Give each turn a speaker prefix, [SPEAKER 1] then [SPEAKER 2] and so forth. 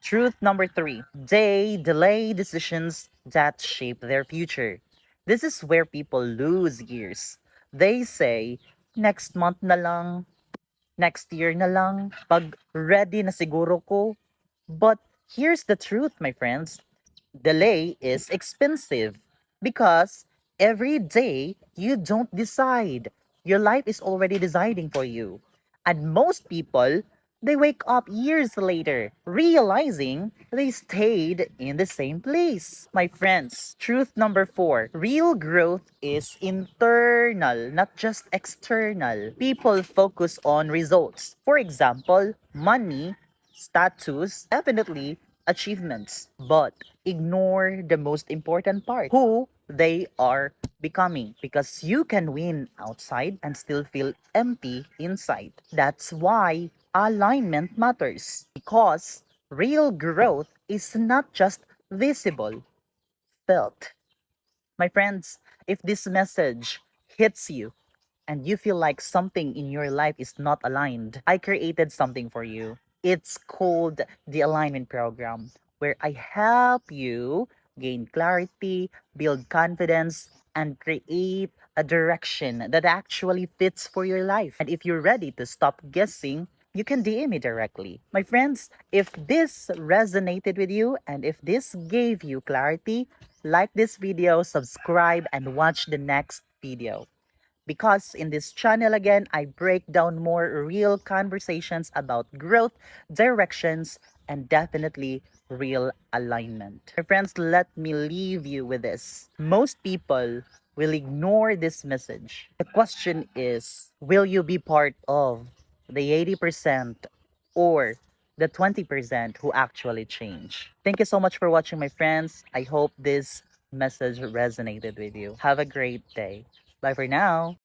[SPEAKER 1] Truth number three, they delay decisions that shape their future. This is where people lose years. They say, next month na lang, next year na lang, pag ready na siguro ko. But here's the truth, my friends. Delay is expensive because every day you don't decide. Your life is already deciding for you. And most people, they wake up years later realizing they stayed in the same place. My friends, truth number four, real growth is internal, not just external. People focus on results. For example, money, status, definitely achievements, but ignore the most important part, who they are becoming, because you can win outside and still feel empty inside. That's why alignment matters, because real growth is not just visible, felt. My friends, if this message hits you and you feel like something in your life is not aligned, I created something for you. It's called the Alignment Program, where I help you gain clarity, build confidence, and create a direction that actually fits for your life. And if you're ready to stop guessing, you can DM me directly. My friends, if this resonated with you and if this gave you clarity, like this video, subscribe, and watch the next video, because in this channel again, I break down more real conversations about growth, directions, and definitely real alignment. My friends, let me leave you with this. Most people will ignore this message. The question is, will you be part of the 80% or the 20% who actually change? Thank you so much for watching, my friends. I hope this message resonated with you. Have a great day. Bye for now.